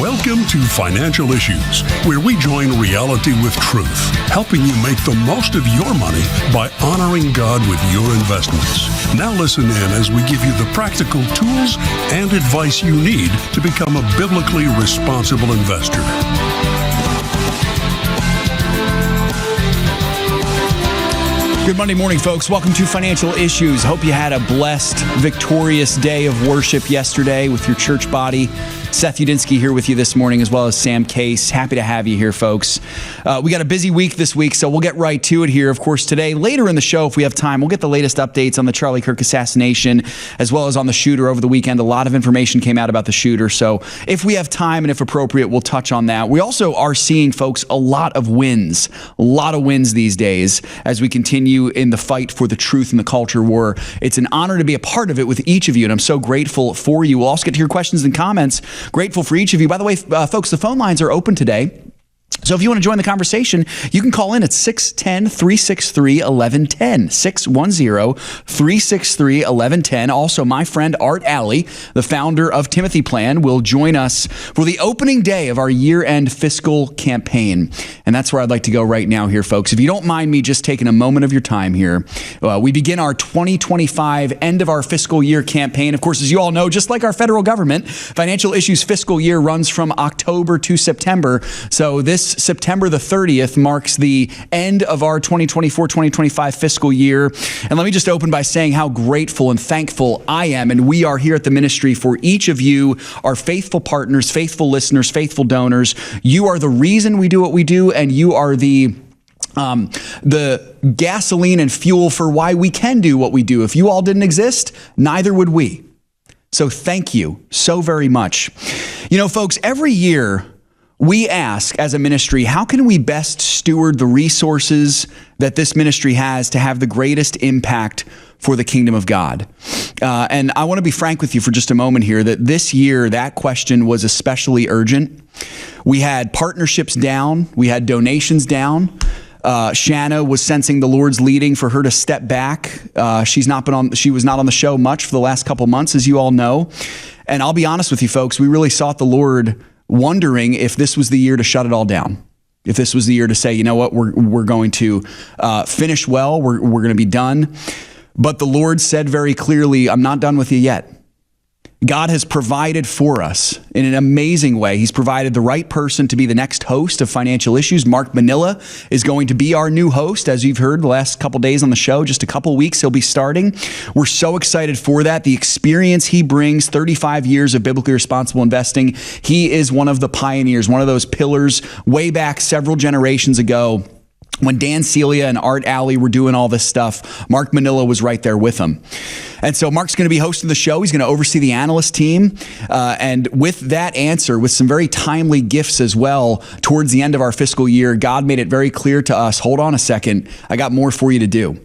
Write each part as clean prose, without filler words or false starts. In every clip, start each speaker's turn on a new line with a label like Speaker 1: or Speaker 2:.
Speaker 1: Welcome to Financial Issues, where we join reality with truth, helping you make the most of your money by honoring God with your investments. Now listen in as we give you the practical tools and advice you need to become a biblically responsible investor.
Speaker 2: Good Monday morning, folks. Welcome to Financial Issues. Hope you had a blessed, victorious day of worship yesterday with your church body. Seth here with you this morning, as well as Sam Case. Happy to have you here, folks. We got a busy week this week, so we'll get right to it here. Of course, today, later in the show, if we have time, we'll get the latest updates on the Charlie Kirk assassination, as well as on the shooter over the weekend. A lot of information came out about the shooter, so if we have time and if appropriate, we'll touch on that. We also are seeing, folks, a lot of wins these days as we continue in the fight for the truth in the culture war. It's an honor to be a part of it with each of you, and I'm so grateful for you. We'll also get to your questions and comments. Grateful for each of you. By the way, folks, the phone lines are open today. So if you want to join the conversation, you can call in at 610-363-1110, 610-363-1110. Also, my friend Art Alley, the founder of Timothy Plan, will join us for the opening day of our year-end fiscal campaign. And that's where I'd like to go right now here, folks. If you don't mind me just taking a moment of your time here, we begin our 2025 end of our fiscal year campaign. Of course, as you all know, just like our federal government, Financial Issues fiscal year runs from October to September. So this September the 30th marks the end of our 2024-2025 fiscal year. And let me just open by saying how grateful and thankful I am, and we are here at the ministry, for each of you, our faithful partners, faithful listeners, faithful donors. You are the reason we do what we do, and you are the gasoline and fuel for why we can do what we do. If you all didn't exist, neither would we. So thank you so very much. You know, folks, every year we ask as a ministry, how can we best steward the resources that this ministry has to have the greatest impact for the kingdom of God? And I want to be frank with you for just a moment here that this year, that question was especially urgent. We had partnerships down. We had donations down. Shanna was sensing the Lord's leading for her to step back. She was not on the show much for the last couple months, as you all know. And I'll be honest with you, folks, we really sought the Lord, wondering if this was the year to shut it all down. If this was the year to say, you know what, we're going to finish well, we're going to be done. But the Lord said very clearly, I'm not done with you yet. God has provided for us in an amazing way. He's provided the right person to be the next host of Financial Issues. Mark Manila is going to be our new host, as you've heard the last couple days on the show. Just a couple weeks, he'll be starting. We're so excited for that. The experience he brings, 35 years of biblically responsible investing. He is one of the pioneers, one of those pillars way back several generations ago. When Dan Celia and Art Alley were doing all this stuff, Mark Manila was right there with them. And so Mark's going to be hosting the show. He's going to oversee the analyst team. And with that answer, with some very timely gifts as well, towards the end of our fiscal year, God made it very clear to us, hold on a second, I got more for you to do.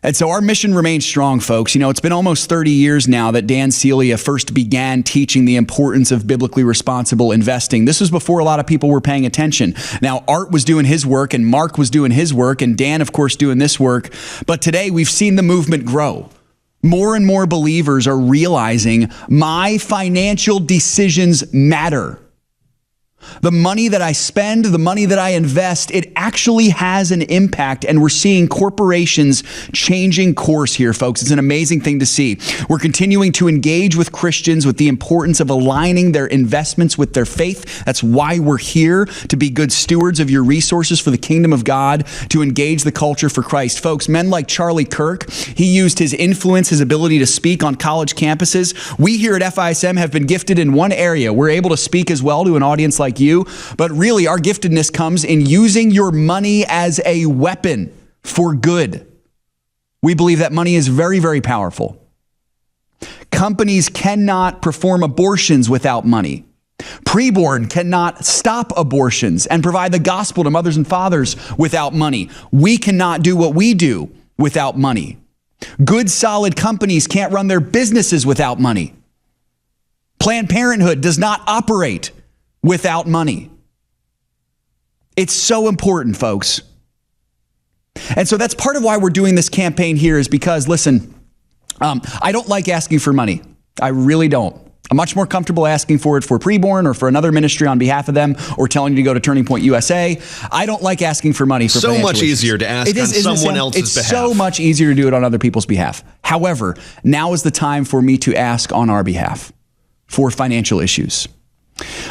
Speaker 2: And so our mission remains strong, folks. You know, it's been almost 30 years now that Dan Celia first began teaching the importance of biblically responsible investing. This was before a lot of people were paying attention. Now, Art was doing his work, and Mark was doing his work, and Dan, of course, doing this work. But today, we've seen the movement grow. More and more believers are realizing my financial decisions matter. The money that I spend, the money that I invest, it actually has an impact, and we're seeing corporations changing course here, folks. It's an amazing thing to see. We're continuing to engage with Christians with the importance of aligning their investments with their faith. That's why we're here, to be good stewards of your resources for the kingdom of God, to engage the culture for Christ. Folks, men like Charlie Kirk, he used his influence, his ability to speak on college campuses. We here at FISM have been gifted in one area. We're able to speak as well to an audience like you, but really our giftedness comes in using your money as a weapon for good. We believe that money is very, very powerful. Companies cannot perform abortions without money. Preborn cannot stop abortions and provide the gospel to mothers and fathers without money. We cannot do what we do without money. Good, solid companies can't run their businesses without money. Planned Parenthood does not operate without money. It's so important, folks. And so that's part of why we're doing this campaign here, is because, listen, I don't like asking for money. I really don't. I'm much more comfortable asking for it for preborn or for another ministry on behalf of them, or telling you to go to Turning Point USA. I don't like asking for money for
Speaker 3: so much
Speaker 2: issues.
Speaker 3: easier to ask on someone else's behalf.
Speaker 2: It's so much easier to do it on other people's behalf. However, now is the time for me to ask on our behalf for financial issues.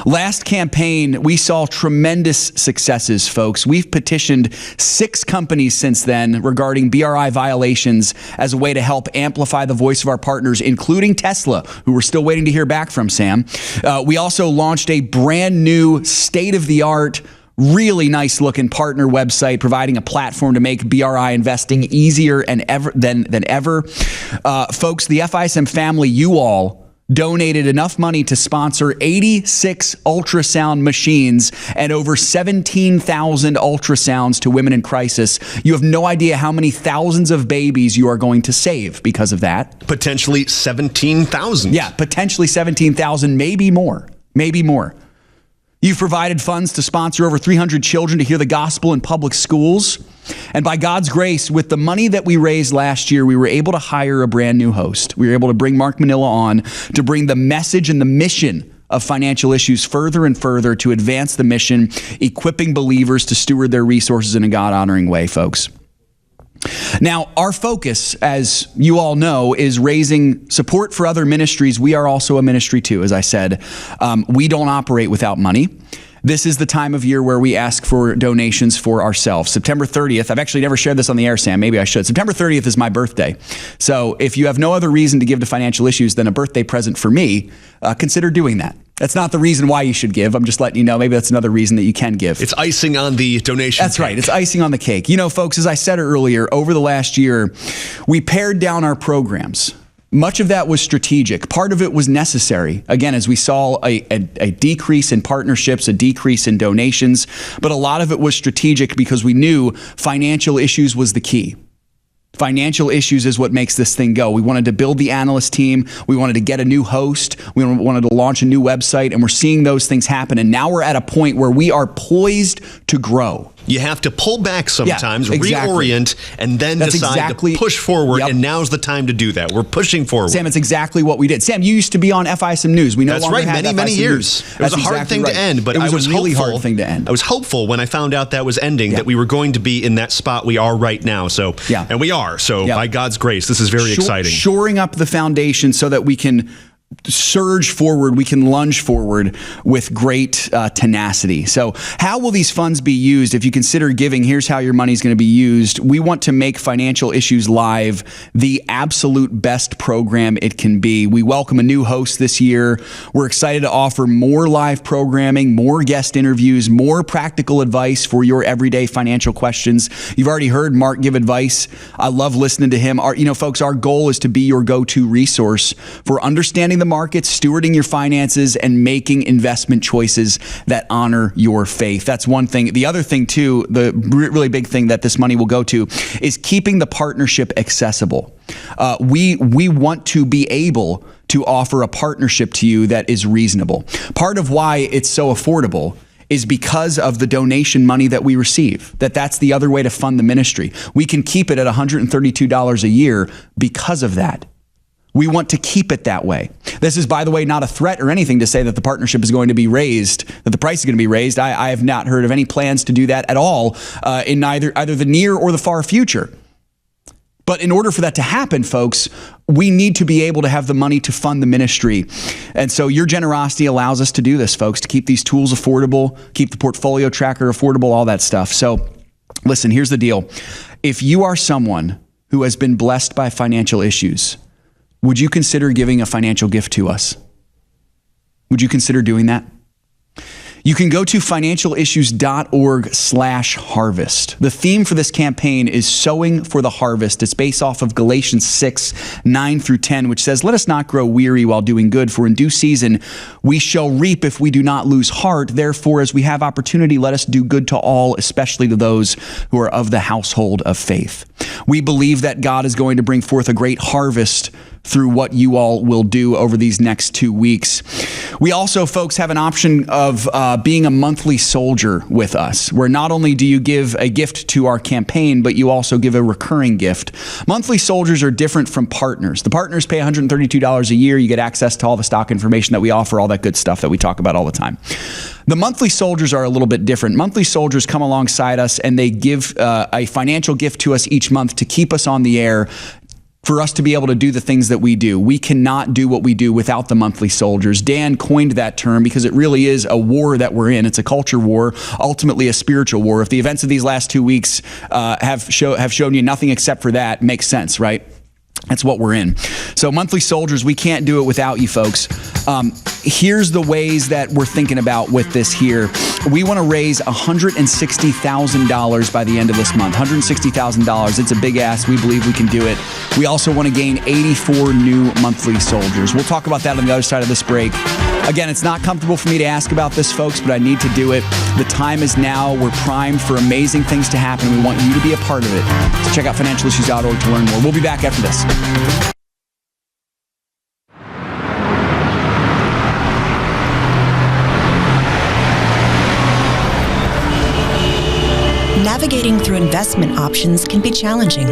Speaker 2: Last campaign, we saw tremendous successes, folks. We've petitioned 6 companies since then regarding BRI violations as a way to help amplify the voice of our partners, including Tesla, who we're still waiting to hear back from, Sam. We also launched a brand new state-of-the-art, really nice looking partner website, providing a platform to make BRI investing easier than ever. Folks, the FISM family, you all, donated enough money to sponsor 86 ultrasound machines and over 17,000 ultrasounds to women in crisis. You have no idea how many thousands of babies you are going to save because of that.
Speaker 3: Potentially 17,000.
Speaker 2: Yeah, potentially 17,000, maybe more. Maybe more. You've provided funds to sponsor over 300 children to hear the gospel in public schools. And by God's grace, with the money that we raised last year, we were able to hire a brand new host. We were able to bring Mark Manila on to bring the message and the mission of financial issues further and further to advance the mission, equipping believers to steward their resources in a God-honoring way, folks. Now, our focus, as you all know, is raising support for other ministries. We are also a ministry too, as I said. We don't operate without money. This is the time of year where we ask for donations for ourselves. September 30th, I've actually never shared this on the air, Sam. Maybe I should. September 30th is my birthday. So if you have no other reason to give to financial issues than a birthday present for me, consider doing that. That's not the reason why you should give. I'm just letting you know. Maybe that's another reason that you can give.
Speaker 3: It's icing on the donation
Speaker 2: That's
Speaker 3: cake.
Speaker 2: right. It's icing on the cake. You know, folks, as I said earlier, over the last year, we pared down our programs. Much of that was strategic. Part of it was necessary. Again, as we saw a decrease in partnerships, a decrease in donations, but a lot of it was strategic because we knew financial issues was the key. Financial issues is what makes this thing go. We wanted to build the analyst team. We wanted to get a new host. We wanted to launch a new website, and we're seeing those things happen. And now we're at a point where we are poised to grow.
Speaker 3: You have to pull back sometimes,
Speaker 2: exactly.
Speaker 3: reorient, and then decide to push forward, and now's the time to do that. We're pushing forward.
Speaker 2: Sam, it's exactly what we did. Sam, you used to be on FISM News. We no longer have
Speaker 3: many
Speaker 2: FISM
Speaker 3: years.
Speaker 2: News.
Speaker 3: It was a hard thing to end, but
Speaker 2: it was
Speaker 3: I was
Speaker 2: a really
Speaker 3: hopeful.
Speaker 2: hard thing to end.
Speaker 3: I was hopeful when I found out that was ending that we were going to be in that spot we are right now. So, and we are. So, by God's grace, this is very exciting.
Speaker 2: Shoring up the foundation so that we can surge forward, we can lunge forward with great tenacity. So how will these funds be used? If you consider giving, here's how your money is going to be used. We want to make Financial Issues Live the absolute best program it can be. We welcome a new host this year. We're excited to offer more live programming, more guest interviews, more practical advice for your everyday financial questions. You've already heard Mark give advice. I love listening to him. Folks, our goal is to be your go-to resource for understanding the markets, stewarding your finances, and making investment choices that honor your faith. That's one thing. The other thing, too, the really big thing that this money will go to is keeping the partnership accessible. We want to be able to offer a partnership to you that is reasonable. Part of why it's so affordable is because of the donation money that we receive. That's the other way to fund the ministry. We can keep it at $132 a year because of that. We want to keep it that way. This is, by the way, not a threat or anything to say that the partnership is going to be raised, that the price is going to be raised. I have not heard of any plans to do that at all in either the near or the far future. But in order for that to happen, folks, we need to be able to have the money to fund the ministry. And so your generosity allows us to do this, folks, to keep these tools affordable, keep the portfolio tracker affordable, all that stuff. So listen, here's the deal. If you are someone who has been blessed by financial issues, would you consider giving a financial gift to us? Would you consider doing that? You can go to financialissues.org/harvest. The theme for this campaign is Sowing for the Harvest. It's based off of Galatians 6:9-10, which says, "Let us not grow weary while doing good, for in due season we shall reap if we do not lose heart. Therefore, as we have opportunity, let us do good to all, especially to those who are of the household of faith." We believe that God is going to bring forth a great harvest through what you all will do over these next 2 weeks. We also, folks, have an option of being a monthly soldier with us, where not only do you give a gift to our campaign, but you also give a recurring gift. Monthly soldiers are different from partners. The partners pay $132 a year. You get access to all the stock information that we offer, all that good stuff that we talk about all the time. The monthly soldiers are a little bit different. Monthly soldiers come alongside us and they give a financial gift to us each month to keep us on the air, for us to be able to do the things that we do. We cannot do what we do without the monthly soldiers. Dan coined that term because it really is a war that we're in. It's a culture war, ultimately a spiritual war. If the events of these last 2 weeks have shown you nothing except for that, makes sense, right? That's what we're in. So monthly soldiers, we can't do it without you folks. Here's the ways that we're thinking about with this here. We want to raise $160,000 by the end of this month. $160,000. It's a big ask. We believe we can do it. We also want to gain 84 new monthly soldiers. We'll talk about that on the other side of this break. Again, it's not comfortable for me to ask about this, folks, but I need to do it. The time is now. We're primed for amazing things to happen. We want you to be a part of it. So check out financialissues.org to learn more. We'll be back after this.
Speaker 4: Navigating through investment options can be challenging,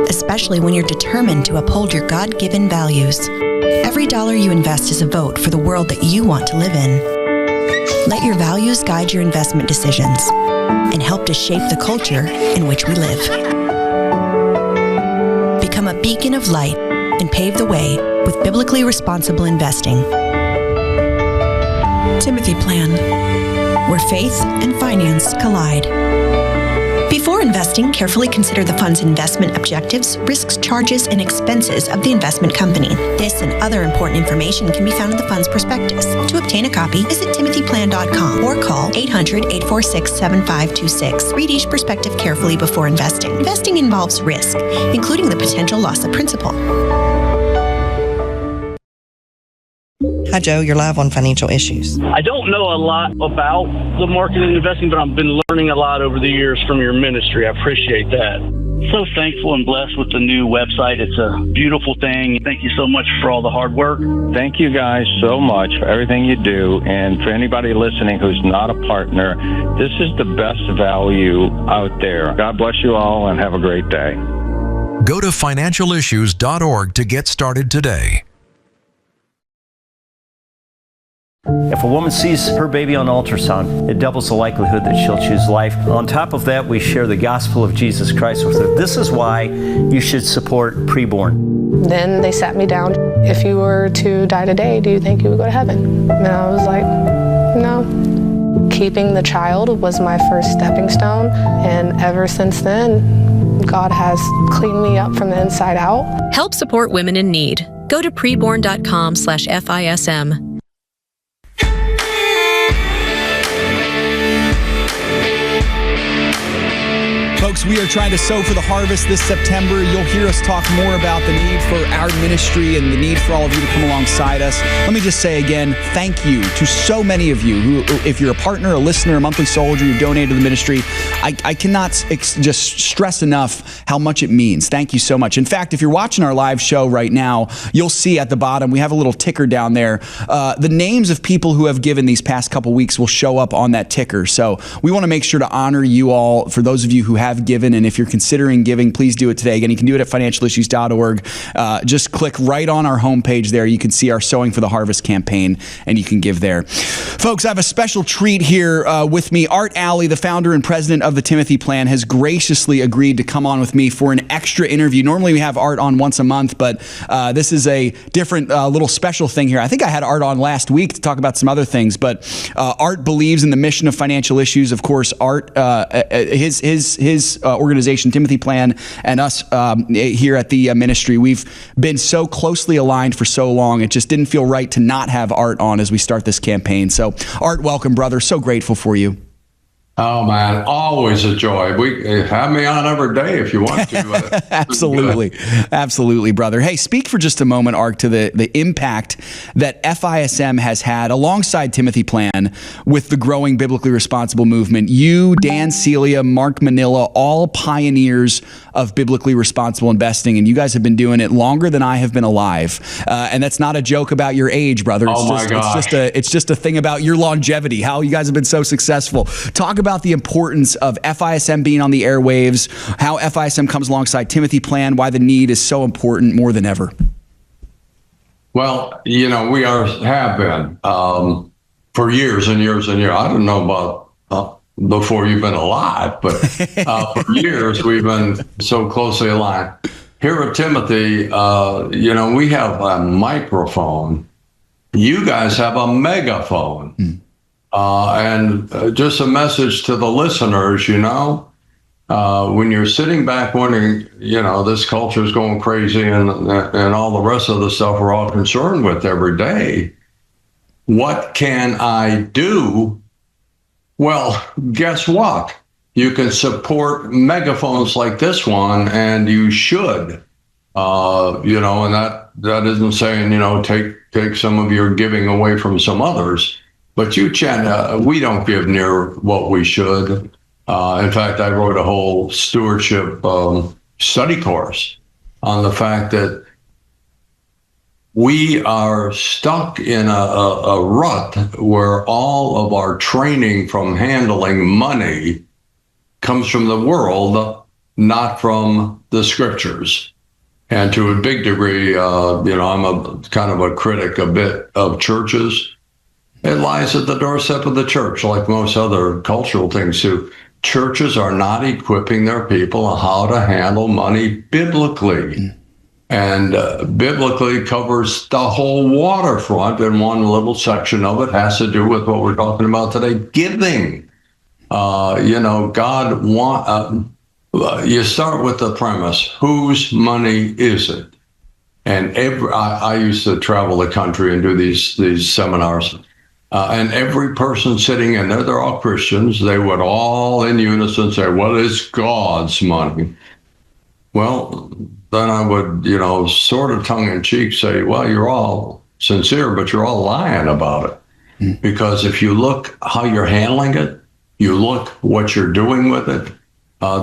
Speaker 4: especially when you're determined to uphold your God-given values. Every dollar you invest is a vote for the world that you want to live in. Let your values guide your investment decisions and help to shape the culture in which we live. Become a beacon of light and pave the way with biblically responsible investing. Timothy Plan, where faith and finance collide. Before investing, carefully consider the fund's investment objectives, risks, charges, and expenses of the investment company. This and other important information can be found in the fund's prospectus. To obtain a copy, visit timothyplan.com or call 800-846-7526. Read each prospectus carefully before investing. Investing involves risk, including the potential loss of principal.
Speaker 5: Hi, Joe. You're live on Financial Issues.
Speaker 6: I don't know a lot about the market and investing, but I've been learning a lot over the years from your ministry. I appreciate that. So thankful and blessed with the new website. It's a beautiful thing. Thank you so much for all the hard work.
Speaker 7: Thank you guys so much for everything you do. And for anybody listening who's not a partner, this is the best value out there. God bless you all and have a great day.
Speaker 8: Go to financialissues.org to get started today.
Speaker 9: If a woman sees her baby on ultrasound, it doubles the likelihood that she'll choose life. On top of that, we share the gospel of Jesus Christ with her. This is why you should support preborn.
Speaker 10: Then they sat me down. If you were to die today, do you think you would go to heaven? And I was like, no. Keeping the child was my first stepping stone, and ever since then, God has cleaned me up from the inside out.
Speaker 11: Help support women in need. Go to preborn.com/FISM.
Speaker 2: Folks, we are trying to sow for the harvest this September. You'll hear us talk more about the need for our ministry and the need for all of you to come alongside us. Let me just say again, thank you to so many of you who, if you're a partner, a listener, a monthly soldier, you've donated to the ministry. I cannot just stress enough how much it means. Thank you so much. In fact, if you're watching our live show right now, you'll see at the bottom, we have a little ticker down there. The names of people who have given these past couple weeks will show up on that ticker. So we want to make sure to honor you all. For those of you who have given, and if you're considering giving, please do it today. Again, you can do it at financialissues.org. Just click right on our homepage there. You can see our Sowing for the Harvest campaign, and you can give there. Folks, I have a special treat here with me. Art Alley, the founder and president of the Timothy Plan, has graciously agreed to come on with me for an extra interview. Normally we have Art on once a month, but this is a different little special thing here. I think I had Art on last week to talk about some other things, but Art believes in the mission of financial issues. Of course, Art, his organization, Timothy Plan, and us here at the ministry, we've been so closely aligned for so long. It just didn't feel right to not have Art on as we start this campaign. So Art, welcome, brother. So grateful for you.
Speaker 12: Oh man, always a joy. Have me on every day if you want to.
Speaker 2: Absolutely, brother. Hey, speak for just a moment, Ark, to the impact that FISM has had alongside Timothy Plan with the growing biblically responsible movement. You, Dan Celia, Mark Manila, all pioneers of biblically responsible investing, and you guys have been doing it longer than I have been alive. And that's not a joke about your age, brother. It's just a thing about your longevity, how you guys have been so successful. Talk about the importance of FISM being on the airwaves, how FISM comes alongside Timothy Plan, why the need is so important more than ever.
Speaker 12: Well, we have been for years and years and years. I don't know about before you've been alive, but for years we've been so closely aligned. Here at Timothy, we have a microphone. You guys have a megaphone. And just a message to the listeners, when you're sitting back wondering, this culture is going crazy and all the rest of the stuff we're all concerned with every day, what can I do? Well, guess what? You can support megaphones like this one, and you should, and that isn't saying, take some of your giving away from some others. But we don't give near what we should. In fact, I wrote a whole stewardship study course on the fact that we are stuck in a rut where all of our training from handling money comes from the world, not from the scriptures. And to a big degree, I'm a kind of a critic a bit of churches. It lies at the doorstep of the church, like most other cultural things too. Churches are not equipping their people on how to handle money biblically. And biblically covers the whole waterfront, and one little section of it has to do with what we're talking about today, giving. God you start with the premise, whose money is it? And I used to travel the country and do these seminars. And every person sitting in there, they're all Christians, they would all in unison say, well, it's God's money. Well, then I would, sort of tongue-in-cheek say, well, you're all sincere, but you're all lying about it. Because if you look how you're handling it, you look what you're doing with it,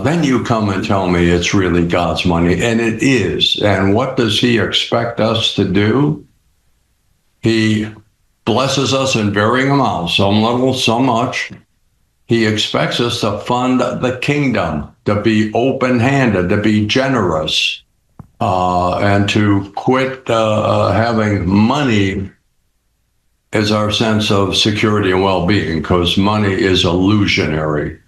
Speaker 12: then you come and tell me it's really God's money. And it is. And what does he expect us to do? He blesses us in varying amounts, some little, some much. He expects us to fund the kingdom, to be open-handed, to be generous, and to quit having money as our sense of security and well-being, because money is illusionary.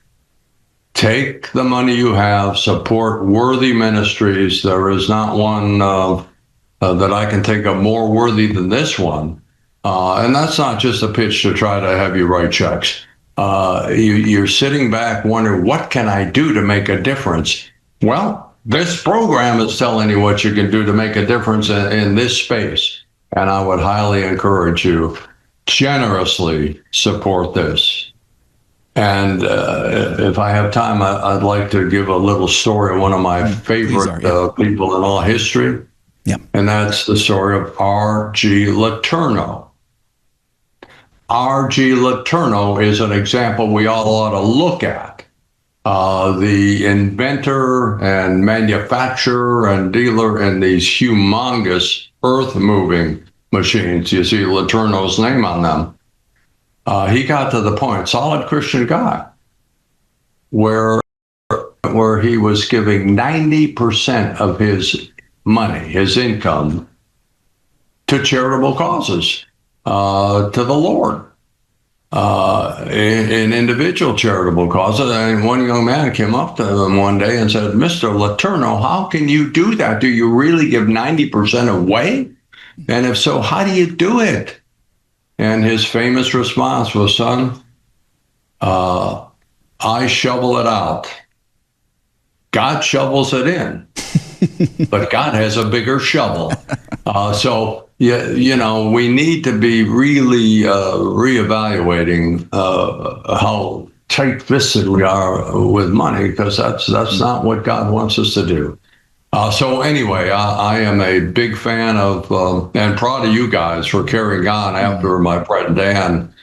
Speaker 12: Take the money you have, support worthy ministries. There is not one that I can think of more worthy than this one. And that's not just a pitch to try to have you write checks. You're sitting back wondering, what can I do to make a difference? Well, this program is telling you what you can do to make a difference in this space. And I would highly encourage you, generously support this. And if I have time, I'd like to give a little story of one of my favorite people in all history.
Speaker 2: Yeah.
Speaker 12: And that's the story of R.G. Letourneau. R.G. Letourneau is an example we all ought to look at. The inventor and manufacturer and dealer in these humongous earth-moving machines. You see Letourneau's name on them. He got to the point, solid Christian guy, where he was giving 90% of his money, his income, to charitable causes, to the Lord, in individual charitable causes. And one young man came up to him one day and said, Mr. Letourneau, how can you do that? Do you really give 90% away? And if so, how do you do it? And his famous response was, son, I shovel it out. God shovels it in, but God has a bigger shovel. So, we need to be really reevaluating how tight-fisted we are with money, because that's not what God wants us to do. So anyway, I am a big fan of and proud of you guys for carrying on after my friend Dan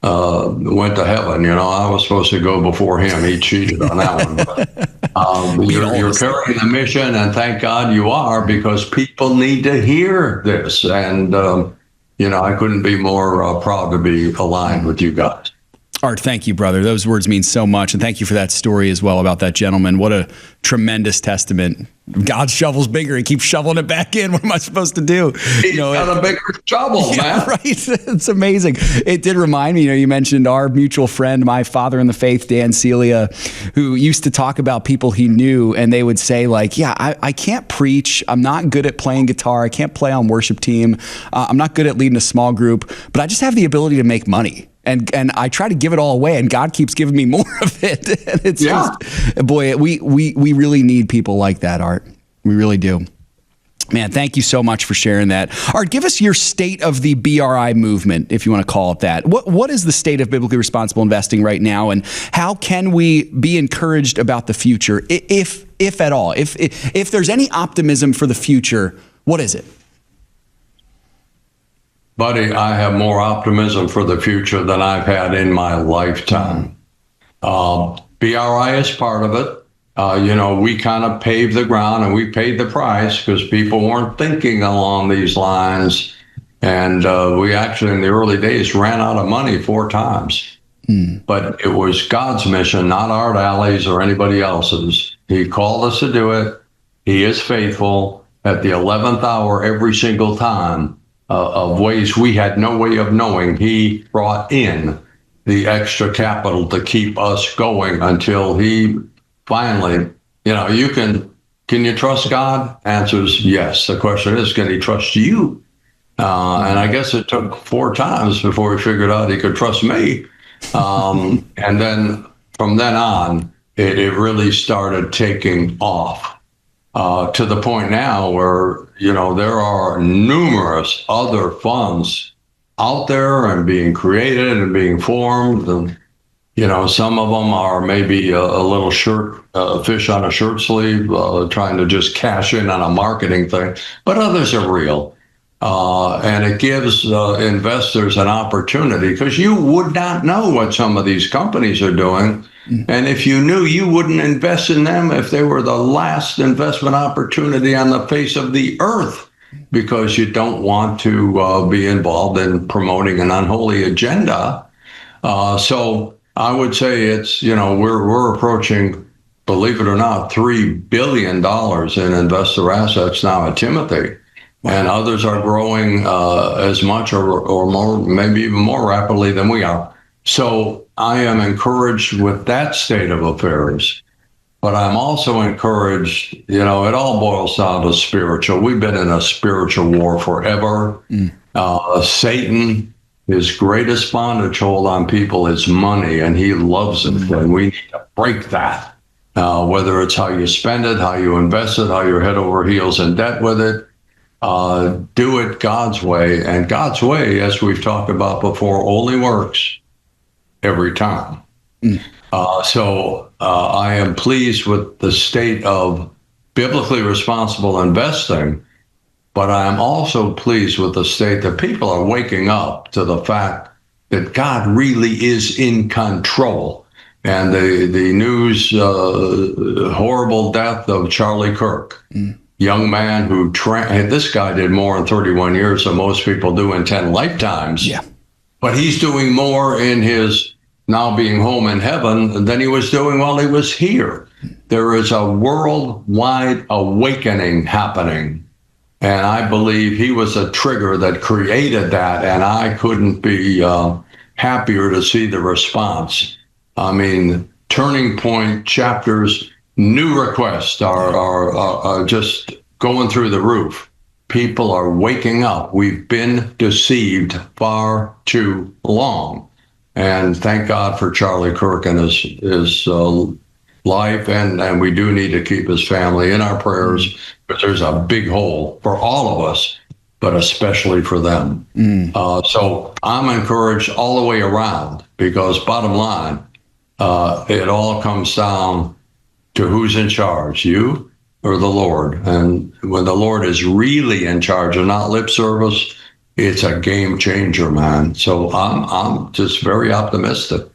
Speaker 12: went to heaven. I was supposed to go before him. He cheated on that one. But, you're carrying the mission, and thank God you are, because people need to hear this. And, I couldn't be more proud to be aligned with you guys.
Speaker 2: Art, thank you, brother. Those words mean so much. And thank you for that story as well about that gentleman. What a tremendous testament. God's shovel's bigger. He keeps shoveling it back in. What am I supposed to do?
Speaker 12: He's got a bigger shovel, man.
Speaker 2: Right. It's amazing. It did remind me, you mentioned our mutual friend, my father in the faith, Dan Celia, who used to talk about people he knew, and they would say, like, yeah, I can't preach. I'm not good at playing guitar. I can't play on worship team. I'm not good at leading a small group, but I just have the ability to make money. And I try to give it all away, and God keeps giving me more of it. And it's just, boy, we really need people like that, Art. We really do. Man, thank you so much for sharing that. Art, give us your state of the BRI movement, if you want to call it that. What is the state of biblically responsible investing right now, and how can we be encouraged about the future, if at all? If there's any optimism for the future, what is it?
Speaker 12: Buddy, I have more optimism for the future than I've had in my lifetime. BRI is part of it. We kind of paved the ground, and we paid the price because people weren't thinking along these lines. And we actually, in the early days, ran out of money 4 times. But it was God's mission, not Art Alley's or anybody else's. He called us to do it. He is faithful. At the 11th hour every single time, of ways we had no way of knowing, he brought in the extra capital to keep us going until he finally, can you trust God? Answers yes. The question is, can he trust you? And I guess it took 4 times before he figured out he could trust me. And then from then on, it really started taking off. To the point now where, there are numerous other funds out there and being created and being formed. And, some of them are maybe a little fish on a shirt sleeve, trying to just cash in on a marketing thing. But others are real. And it gives investors an opportunity, because you would not know what some of these companies are doing. And if you knew, you wouldn't invest in them if they were the last investment opportunity on the face of the earth, because you don't want to be involved in promoting an unholy agenda. So I would say it's, we're approaching, believe it or not, $3 billion in investor assets now at Timothy. And others are growing as much or more, maybe even more rapidly than we are. So I am encouraged with that state of affairs. But I'm also encouraged, it all boils down to spiritual. We've been in a spiritual war forever. Satan, his greatest bondage hold on people is money, and he loves it. And we need to break that. Whether it's how you spend it, how you invest it, how you're head over heels in debt with it. Do it God's way. And God's way, as we've talked about before, only works every time. So I am pleased with the state of biblically responsible investing, but I am also pleased with the state that people are waking up to the fact that God really is in control. And the news, horrible death of Charlie Kirk, young man who, this guy did more in 31 years than most people do in 10 lifetimes. Yeah. But he's doing more in his now being home in heaven than he was doing while he was here. There is a worldwide awakening happening. And I believe he was a trigger that created that. And I couldn't be happier to see the response. I mean, Turning Point chapters, new requests are just going through the roof. People are waking up. We've been deceived far too long. And thank God for Charlie Kirk and his life. And we do need to keep his family in our prayers, because there's a big hole for all of us, but especially for them. So I'm encouraged all the way around, because bottom line, it all comes down to who's in charge, you or the Lord. And when the Lord is really in charge and not lip service, it's a game changer, man. So I'm just very optimistic.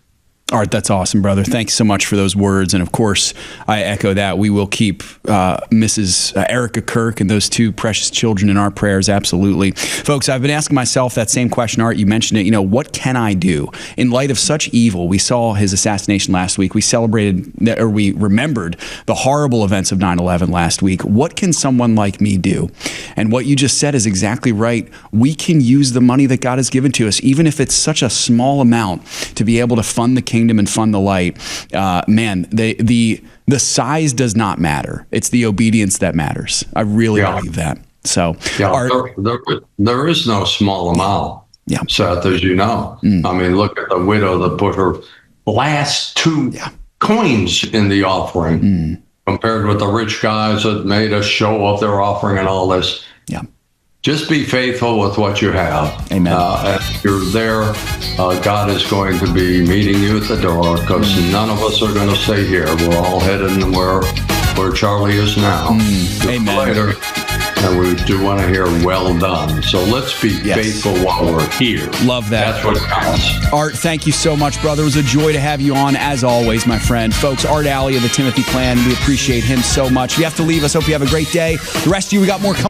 Speaker 2: Art, that's awesome, brother. Thanks so much for those words. And of course, I echo that. We will keep Mrs. Erica Kirk and those two precious children in our prayers. Absolutely. Folks, I've been asking myself that same question, Art. You mentioned it. What can I do? In light of such evil, we saw his assassination last week. We we remembered the horrible events of 9/11 last week. What can someone like me do? And what you just said is exactly right. We can use the money that God has given to us, even if it's such a small amount, to be able to fund the kingdom and fund the light. Man, the size does not matter. It's the obedience that matters. I really believe that. So,
Speaker 12: there is no small amount, Seth, as you know. I mean, look at the widow that put her last 2 coins in the offering, compared with the rich guys that made a show of their offering and all this.
Speaker 2: Yeah.
Speaker 12: Just be faithful with what you have.
Speaker 2: Amen.
Speaker 12: If you're there, God is going to be meeting you at the door, because none of us are going to stay here. We're all headed where Charlie is now.
Speaker 2: Amen.
Speaker 12: Later, and we do want to hear well done. So let's be faithful while we're here.
Speaker 2: Love that.
Speaker 12: That's what counts.
Speaker 2: Art, thank you so much, brother. It was a joy to have you on, as always, my friend. Folks, Art Alley of the Timothy Clan, we appreciate him so much. You have to leave us. Hope you have a great day. The rest of you, we got more coming.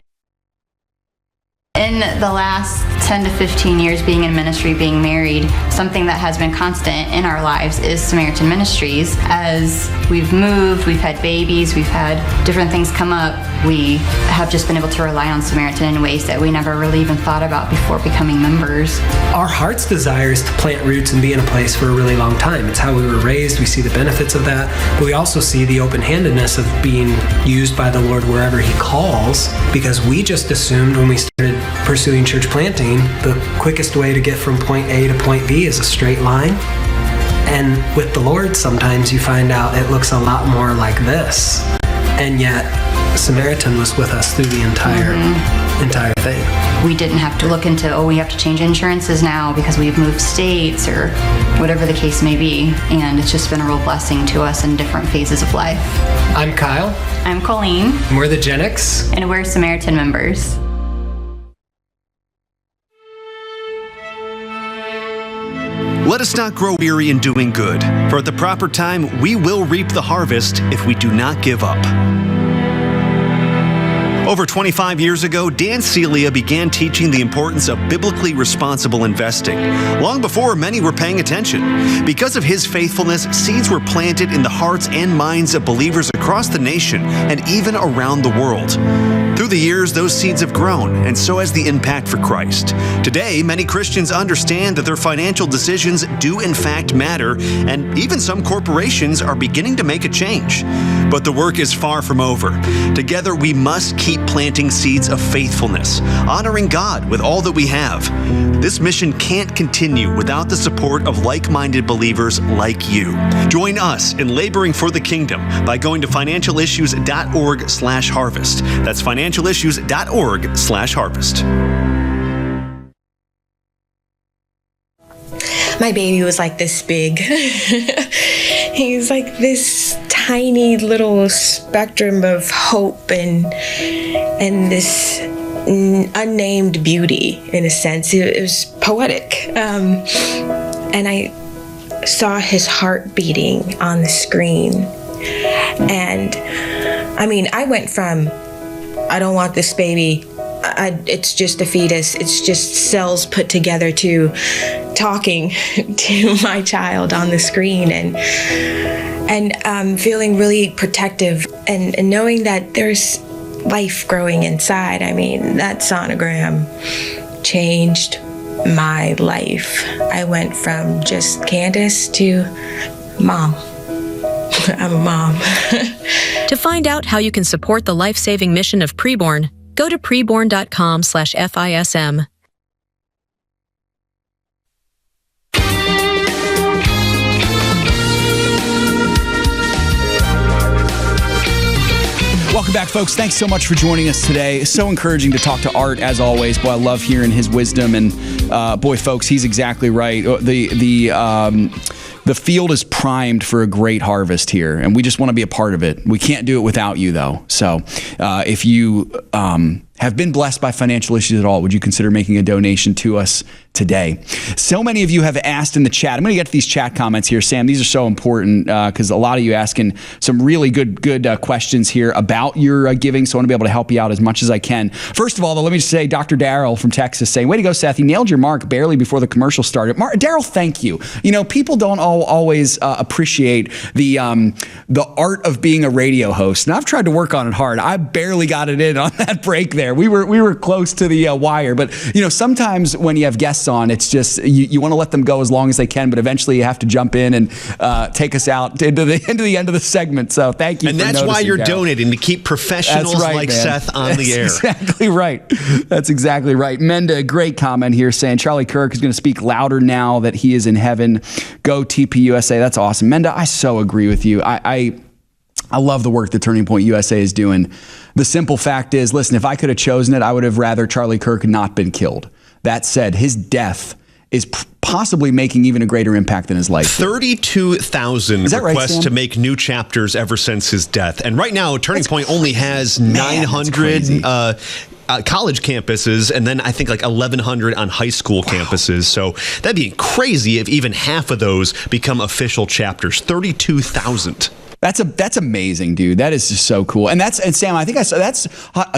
Speaker 13: In the last 10 to 15 years being in ministry, being married, something that has been constant in our lives is Samaritan Ministries. As we've moved, we've had babies, we've had different things come up, we have just been able to rely on Samaritan in ways that we never really even thought about before becoming members.
Speaker 14: Our heart's desire is to plant roots and be in a place for a really long time. It's how we were raised. We see the benefits of that, but we also see the open-handedness of being used by the Lord wherever He calls, because we just assumed when we started pursuing church planting, the quickest way to get from point A to point B is a straight line. And with the Lord, sometimes you find out it looks a lot more like this. And yet, Samaritan was with us through the entire thing.
Speaker 13: We didn't have to look into, we have to change insurances now because we've moved states or whatever the case may be. And it's just been a real blessing to us in different phases of life.
Speaker 14: I'm Kyle.
Speaker 13: I'm Colleen.
Speaker 14: And we're the Gen X.
Speaker 13: And we're Samaritan members.
Speaker 3: Let us not grow weary in doing good, for at the proper time we will reap the harvest if we do not give up. Over 25 years ago, Dan Celia began teaching the importance of biblically responsible investing, long before many were paying attention. Because of his faithfulness, seeds were planted in the hearts and minds of believers across the nation and even around the world. Through the years, those seeds have grown, and so has the impact for Christ. Today, many Christians understand that their financial decisions do in fact matter, and even some corporations are beginning to make a change. But the work is far from over. Together, we must keep planting seeds of faithfulness, honoring God with all that we have. This mission can't continue without the support of like-minded believers like you. Join us in laboring for the kingdom by going to financialissues.org/harvest. That's financialissues.org/harvest.
Speaker 15: My baby was like this big. He's like this tiny little spectrum of hope and this unnamed beauty, in a sense. It was poetic. And I saw his heart beating on the screen. And I mean, I went from, I don't want this baby, it's just a fetus, it's just cells put together, to talking to my child on the screen, and feeling really protective and knowing that there's life growing inside. I mean, that sonogram changed my life. I went from just Candace to mom. I'm a mom.
Speaker 11: To find out how you can support the life-saving mission of Preborn, go to preborn.com/FISM.
Speaker 2: Welcome back, folks. Thanks so much for joining us today. It's so encouraging to talk to Art, as always. Boy, I love hearing his wisdom and boy, folks, he's exactly right. The field is primed for a great harvest here, and we just want to be a part of it. We can't do it without you, though. So if you have been blessed by financial issues at all, would you consider making a donation to us today? So many of you have asked in the chat. I'm going to get to these chat comments here, Sam. These are so important because a lot of you asking some really good questions here about your giving, so I want to be able to help you out as much as I can. First of all, though, let me just say, Dr. Darrell from Texas saying, way to go, Seth. You nailed your mark barely before the commercial started. Darrell, thank you. You know, people don't always appreciate the art of being a radio host, and I've tried to work on it hard. I barely got it in on that break there. We were close to the wire, but you know, sometimes when you have guests on, it's just you want to let them go as long as they can, but eventually you have to jump in and take us out into the end of the segment. So thank you.
Speaker 3: And that's why you're donating, to keep professionals like Seth on the air.
Speaker 2: Exactly right. That's exactly right. Menda, great comment here saying Charlie Kirk is going to speak louder now that he is in heaven. Go TPUSA. That's awesome. Menda, I so agree with you. I love the work that Turning Point USA is doing. The simple fact is, listen, if I could have chosen it, I would have rather Charlie Kirk not been killed. That said, his death is possibly making even a greater impact than his life.
Speaker 3: 32,000 requests to make new chapters ever since his death. And right now, Turning Point only has 900 college campuses, and then I think like 1,100 on high school campuses. So that'd be crazy if even half of those become official chapters. 32,000.
Speaker 2: That's amazing, dude. That is just so cool. And Sam, I think I saw that's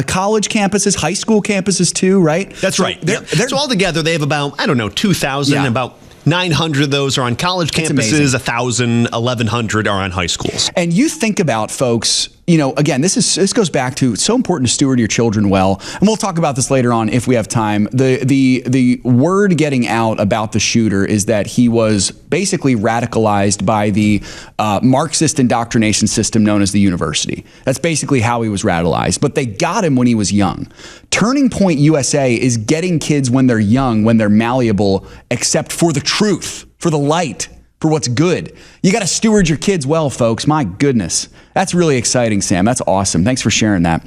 Speaker 2: college campuses, high school campuses too, right?
Speaker 3: That's right. So altogether, they have about, 2,000, about 900 of those are on college campuses, 1,000, 1,100 are on high schools.
Speaker 2: And you think about, folks, you know, again, this goes back to, it's so important to steward your children well. And we'll talk about this later on if we have time. The word getting out about the shooter is that he was basically radicalized by the Marxist indoctrination system known as the university. That's basically how he was radicalized. But they got him when he was young. Turning Point USA is getting kids when they're young, when they're malleable, except for the truth, for the light, for what's good. You got to steward your kids well, folks. My goodness. That's really exciting, Sam. That's awesome. Thanks for sharing that.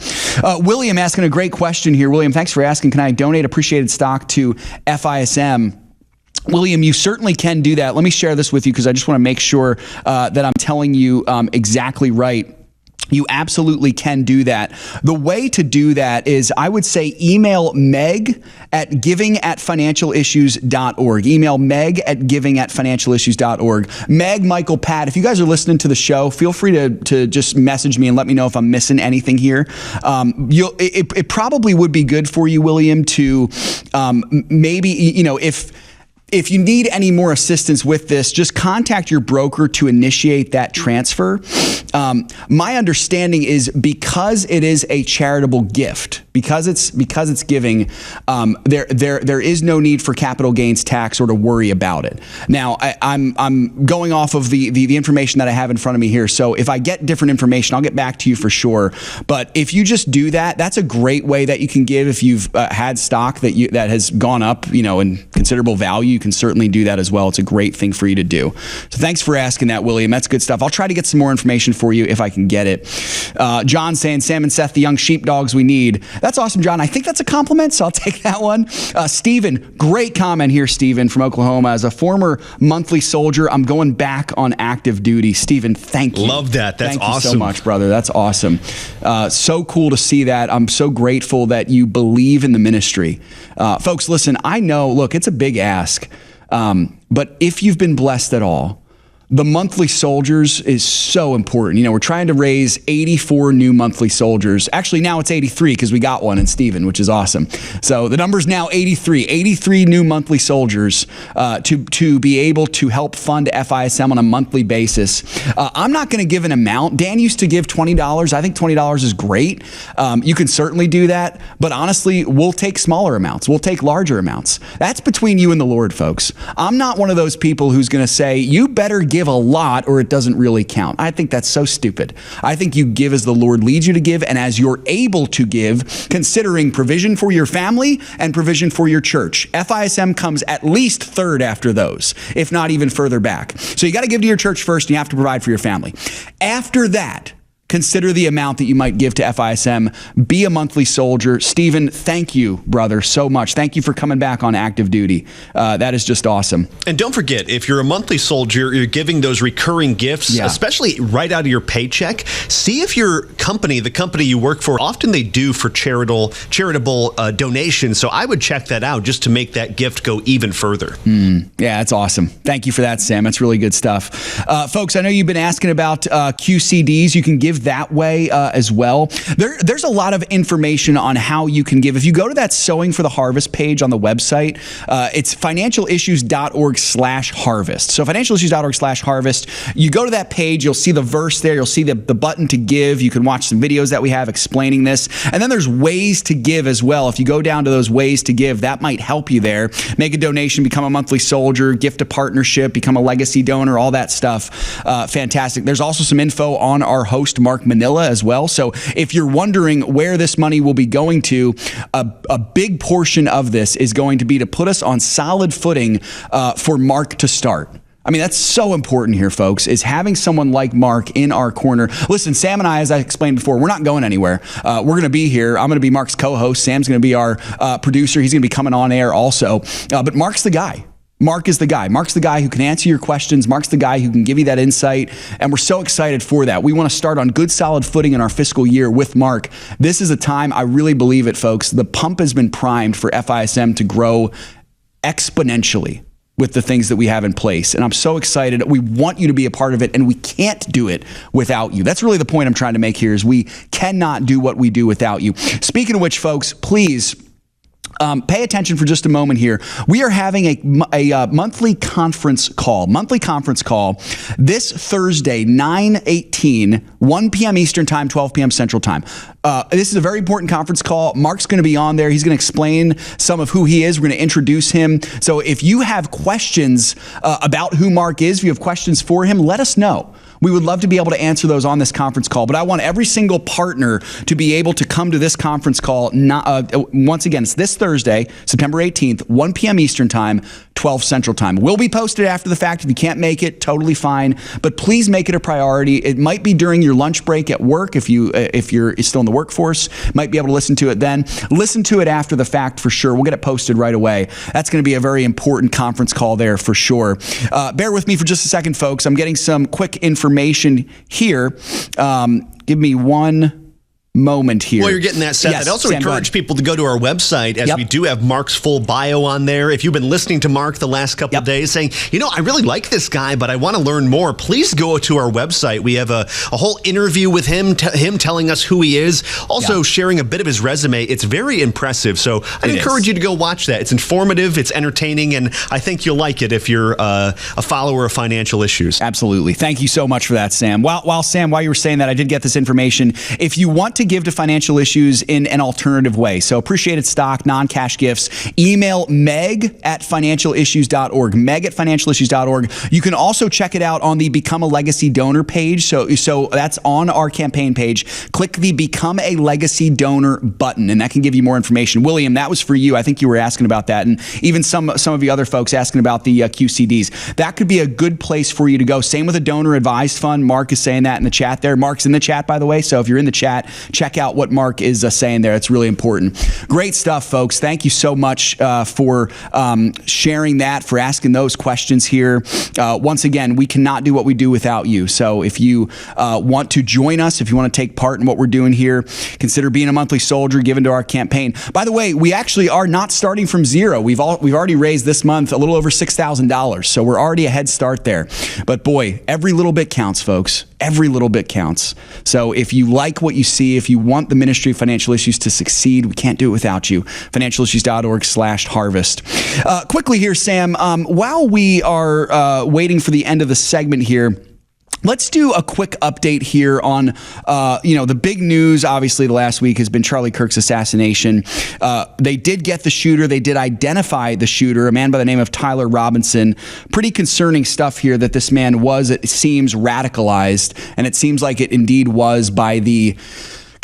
Speaker 2: William asking a great question here. William, thanks for asking. Can I donate appreciated stock to FISM? William, you certainly can do that. Let me share this with you because I just want to make sure that I'm telling you exactly right. You absolutely can do that. The way to do that is, I would say, email Meg at giving@financialissues.org. Email Meg at giving@financialissues.org. Meg, Michael, Pat, if you guys are listening to the show, feel free to just message me and let me know if I'm missing anything here. It probably would be good for you, William, to maybe, you know, if you need any more assistance with this, just contact your broker to initiate that transfer. My understanding is, because it is a charitable gift, because it's giving, there is no need for capital gains tax or to worry about it. Now, I'm going off of the information that I have in front of me here. So if I get different information, I'll get back to you for sure. But if you just do that, that's a great way that you can give. If you've had stock that has gone up, you know, in considerable value, you can certainly do that as well. It's a great thing for you to do. So thanks for asking that, William. That's good stuff. I'll try to get some more information for you if I can get it. John saying, Sam and Seth, the young sheepdogs we need. That's awesome, John. I think that's a compliment, so I'll take that one. Stephen, great comment here, Stephen from Oklahoma. As a former monthly soldier, I'm going back on active duty. Stephen, thank you.
Speaker 3: Love that. That's awesome.
Speaker 2: Thank you so much, brother. That's awesome. So cool to see that. I'm so grateful that you believe in the ministry. Folks, listen, I know, look, it's a big ask. But if you've been blessed at all, the monthly soldiers is so important. You know, we're trying to raise 84 new monthly soldiers. Actually, now it's 83 because we got one in Stephen, which is awesome. So the number's now 83 new monthly soldiers to be able to help fund FISM on a monthly basis. I'm not going to give an amount. Dan used to give $20. I think $20 is great. You can certainly do that. But honestly, we'll take smaller amounts. We'll take larger amounts. That's between you and the Lord, folks. I'm not one of those people who's going to say, you better give a lot or it doesn't really count. I think that's so stupid. I think you give as the Lord leads you to give, and as you're able to give, considering provision for your family and provision for your church. FISM comes at least third after those, if not even further back. So you got to give to your church first, and you have to provide for your family. After that, consider the amount that you might give to FISM. Be a monthly soldier. Stephen, thank you, brother, so much. Thank you for coming back on active duty. That is just awesome.
Speaker 3: And don't forget, if you're a monthly soldier, you're giving those recurring gifts, especially right out of your paycheck. See if your company, the company you work for, often they do for charitable donations. So I would check that out just to make that gift go even further.
Speaker 2: Yeah, that's awesome. Thank you for that, Sam. That's really good stuff. Folks, I know you've been asking about QCDs. You can give that way as well. There's a lot of information on how you can give. If you go to that Sowing for the Harvest page on the website, it's financialissues.org/harvest. So financialissues.org/harvest. You go to that page, you'll see the verse there. You'll see the button to give. You can watch some videos that we have explaining this. And then there's ways to give as well. If you go down to those ways to give, that might help you there. Make a donation, become a monthly soldier, gift a partnership, become a legacy donor, all that stuff. Fantastic. There's also some info on our host, Mark Manila, as well. So if you're wondering where this money will be going to, a big portion of this is going to be to put us on solid footing for Mark to start. I mean, that's so important here, folks, is having someone like Mark in our corner. Listen, Sam and I, as I explained before, we're not going anywhere. We're going to be here. I'm going to be Mark's co-host. Sam's going to be our producer. He's going to be coming on air also. But Mark's the guy. Mark is the guy. Mark's the guy who can answer your questions. Mark's the guy who can give you that insight. And we're so excited for that. We want to start on good, solid footing in our fiscal year with Mark. This is a time, I really believe it, folks. The pump has been primed for FISM to grow exponentially with the things that we have in place. And I'm so excited. We want you to be a part of it, and we can't do it without you. That's really the point I'm trying to make here, is we cannot do what we do without you. Speaking of which, folks, please pay attention for just a moment here. We are having a monthly conference call. This Thursday, 9/18, 1 p.m. Eastern Time, 12 p.m. Central Time. This is a very important conference call. Mark's going to be on there. He's going to explain some of who he is. We're going to introduce him. So if you have questions about who Mark is, if you have questions for him, let us know. We would love to be able to answer those on this conference call, but I want every single partner to be able to come to this conference call. Once again, it's this Thursday, September 18th, 1 p.m. Eastern Time, 12 Central Time. Will be posted after the fact. If you can't make it, totally fine, but please make it a priority. It might be during your lunch break at work if you're still in the workforce. Might be able to listen to it then. Listen to it after the fact for sure. We'll get it posted right away. That's going to be a very important conference call there for sure. Bear with me for just a second, folks. I'm getting some quick information here. Give me one moment here.
Speaker 3: Well, you're getting that, Seth.
Speaker 2: Yes,
Speaker 3: I'd also
Speaker 2: Sam,
Speaker 3: encourage people to go to our website, as we do have Mark's full bio on there. If you've been listening to Mark the last couple of days saying, I really like this guy, but I want to learn more, please go to our website. We have a whole interview with him, him telling us who he is, also sharing a bit of his resume. It's very impressive. So I'd encourage you to go watch that. It's informative, it's entertaining, and I think you'll like it if you're a follower of Financial Issues.
Speaker 2: Absolutely. Thank you so much for that, Sam. While you were saying that, I did get this information. If you want to give to Financial Issues in an alternative way, so appreciated stock, non-cash gifts, email meg@financialissues.org, meg@financialissues.org. You can also check it out on the Become a Legacy Donor page. So that's on our campaign page. Click the Become a Legacy Donor button, and that can give you more information. William, that was for you. I think you were asking about that, and even some of the other folks asking about the QCDs. That could be a good place for you to go. Same with a donor advised fund. Mark is saying that in the chat there. Mark's in the chat, by the way, so if you're in the chat, check out what Mark is saying there. It's really important. Great stuff, folks. Thank you so much for sharing that, for asking those questions here. Once again, we cannot do what we do without you. So if you want to join us, if you want to take part in what we're doing here, consider being a monthly soldier, given to our campaign. By the way, we actually are not starting from zero. We've already raised this month a little over $6,000. So we're already a head start there. But boy, every little bit counts, folks. Every little bit counts. So if you like what you see, if you want the Ministry of Financial Issues to succeed, we can't do it without you. financialissues.org/harvest. Quickly here, Sam, while we are waiting for the end of the segment here, let's do a quick update here on, the big news, obviously, the last week has been Charlie Kirk's assassination. They did get the shooter. They did identify the shooter, a man by the name of Tyler Robinson. Pretty concerning stuff here that this man was, it seems, radicalized, and it seems like it indeed was by the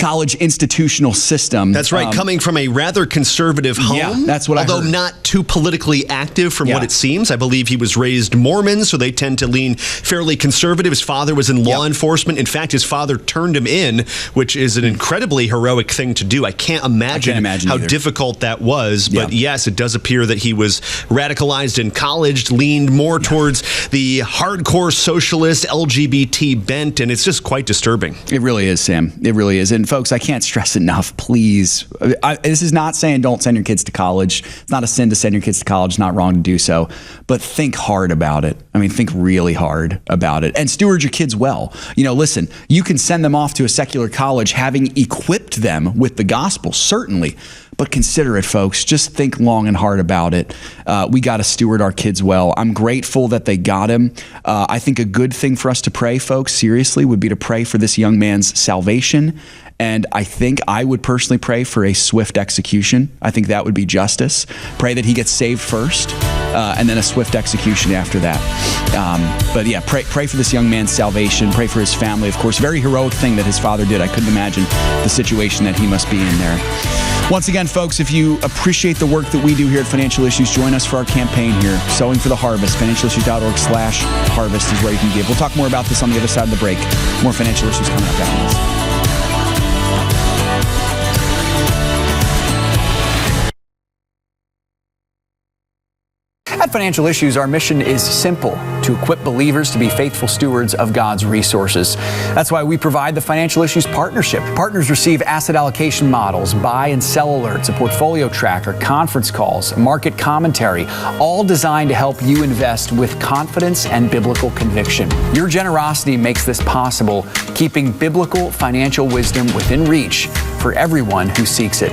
Speaker 2: college institutional system.
Speaker 3: That's right. Coming from a rather conservative home.
Speaker 2: Yeah, that's what I heard.
Speaker 3: Although not too politically active from what it seems. I believe he was raised Mormon, so they tend to lean fairly conservative. His father was in law enforcement. In fact, his father turned him in, which is an incredibly heroic thing to do. I can't imagine how difficult that was. But yes, it does appear that he was radicalized in college, leaned more towards the hardcore socialist LGBT bent, and it's just quite disturbing.
Speaker 2: It really is, Sam. It really is. And folks, I can't stress enough, please. This is not saying don't send your kids to college. It's not a sin to send your kids to college. It's not wrong to do so. But think hard about it. I mean, think really hard about it. And steward your kids well. Listen, you can send them off to a secular college having equipped them with the gospel, certainly. But consider it, folks. Just think long and hard about it. We got to steward our kids well. I'm grateful that they got him. I think a good thing for us to pray, folks, seriously, would be to pray for this young man's salvation. And I think I would personally pray for a swift execution. I think that would be justice. Pray that he gets saved first, and then a swift execution after that. But yeah, pray for this young man's salvation. Pray for his family, of course. Very heroic thing that his father did. I couldn't imagine the situation that he must be in there. Once again, folks, if you appreciate the work that we do here at Financial Issues, join us for our campaign here, Sowing for the Harvest. FinancialIssues.org/harvest is where you can give. We'll talk more about this on the other side of the break. More Financial Issues coming up after this. At Financial Issues, our mission is simple: to equip believers to be faithful stewards of God's resources. That's why we provide the Financial Issues Partnership. Partners receive asset allocation models, buy and sell alerts, a portfolio tracker, conference calls, market commentary, all designed to help you invest with confidence and biblical conviction. Your generosity makes this possible, keeping biblical financial wisdom within reach for everyone who seeks it.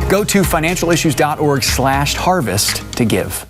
Speaker 2: Go to financialissues.org/harvest to give.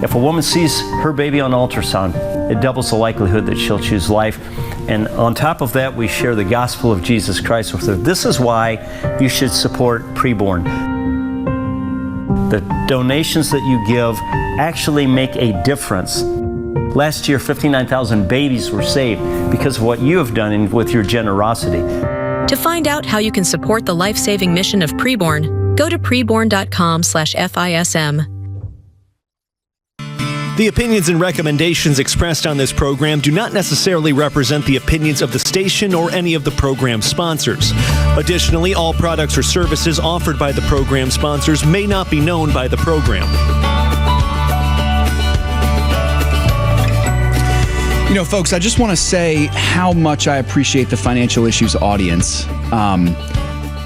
Speaker 9: If a woman sees her baby on ultrasound, it doubles the likelihood that she'll choose life. And on top of that, we share the gospel of Jesus Christ with her. This is why you should support preborn. The donations that you give actually make a difference. Last year, 59,000 babies were saved because of what you have done with your generosity.
Speaker 11: To find out how you can support the life-saving mission of preborn, go to preborn.com/FISM.
Speaker 3: The opinions and recommendations expressed on this program do not necessarily represent the opinions of the station or any of the program sponsors. Additionally, all products or services offered by the program sponsors may not be known by the program.
Speaker 2: Folks, I just want to say how much I appreciate the Financial Issues audience.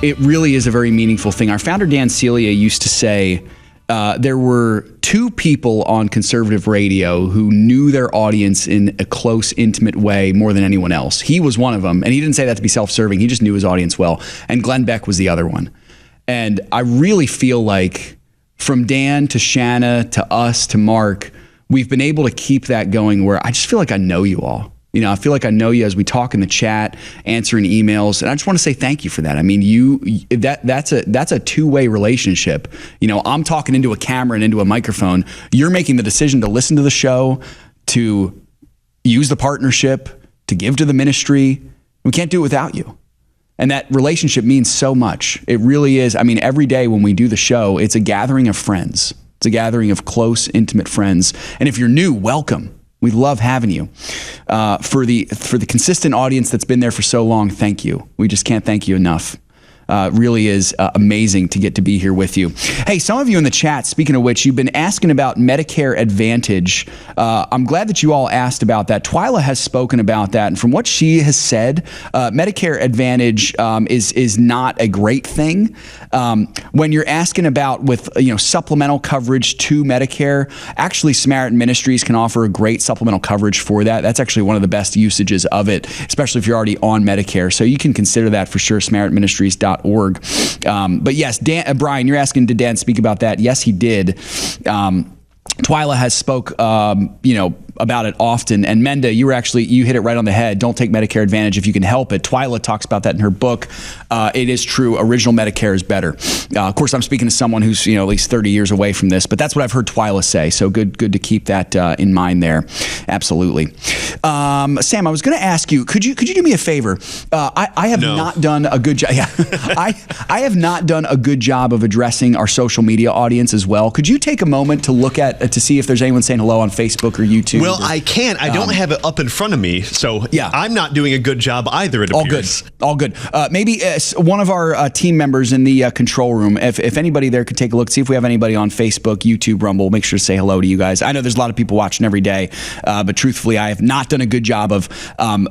Speaker 2: It really is a very meaningful thing. Our founder, Dan Celia, used to say there were two people on conservative radio who knew their audience in a close, intimate way more than anyone else. He was one of them, and he didn't say that to be self-serving. He just knew his audience well. And Glenn Beck was the other one. And I really feel like from Dan to Shanna to us to Mark, we've been able to keep that going where I just feel like I know you all. I feel like I know you as we talk in the chat, answering emails, and I just want to say thank you for that. I mean, that's a two-way relationship. I'm talking into a camera and into a microphone. You're making the decision to listen to the show, to use the partnership, to give to the ministry. We can't do it without you. And that relationship means so much. It really is. I mean, every day when we do the show, it's a gathering of friends. It's a gathering of close, intimate friends. And if you're new, welcome. We love having you. For the consistent audience that's been there for so long, thank you. We just can't thank you enough. Really is amazing to get to be here with you. Hey, some of you in the chat, speaking of which, you've been asking about Medicare Advantage. I'm glad that you all asked about that. Twyla has spoken about that, and from what she has said, Medicare Advantage is not a great thing. When you're asking about with supplemental coverage to Medicare, actually Samaritan Ministries can offer a great supplemental coverage for that. That's actually one of the best usages of it, especially if you're already on Medicare. So you can consider that for sure, SamaritanMinistries.org. But yes, Brian, you're asking, did Dan speak about that? Yes, he did. Twyla has spoke, about it often. And Menda, you hit it right on the head. Don't take Medicare Advantage if you can help it. Twyla talks about that in her book. It is true. Original Medicare is better. Of course, I'm speaking to someone who's at least 30 years away from this, but that's what I've heard Twyla say. So good to keep that in mind there. Absolutely. Sam, I was going to ask you, could you do me a favor? I have not done a good job. Yeah, I have not done a good job of addressing our social media audience as well. Could you take a moment to look at to see if there's anyone saying hello on Facebook or YouTube?
Speaker 3: Well, I can't. I don't have it up in front of me, so yeah, I'm not doing a good job either, it appears.
Speaker 2: All good. Maybe one of our team members in the control room, if anybody there could take a look, see if we have anybody on Facebook, YouTube, Rumble, make sure to say hello to you guys. I know there's a lot of people watching every day, but truthfully, I have not done a good job of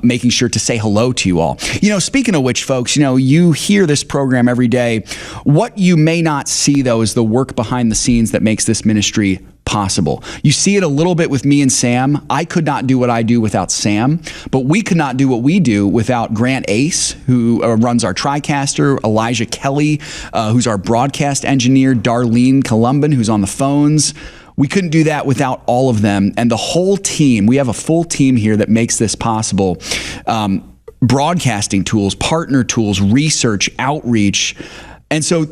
Speaker 2: making sure to say hello to you all. Speaking of which, folks, you hear this program every day. What you may not see, though, is the work behind the scenes that makes this ministry possible. You see it a little bit with me and Sam. I could not do what I do without Sam, but we could not do what we do without Grant Ace, who runs our TriCaster, Elijah Kelly, who's our broadcast engineer, Darlene Columban, who's on the phones. We couldn't do that without all of them. And the whole team, we have a full team here that makes this possible. Broadcasting tools, partner tools, research, outreach. And so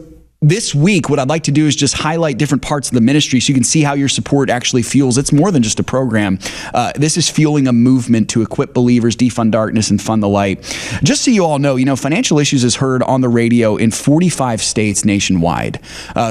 Speaker 2: this week, what I'd like to do is just highlight different parts of the ministry so you can see how your support actually fuels. It's more than just a program. This is fueling a movement to equip believers, defund darkness, and fund the light. Just so you all know, Financial Issues is heard on the radio in 45 states nationwide.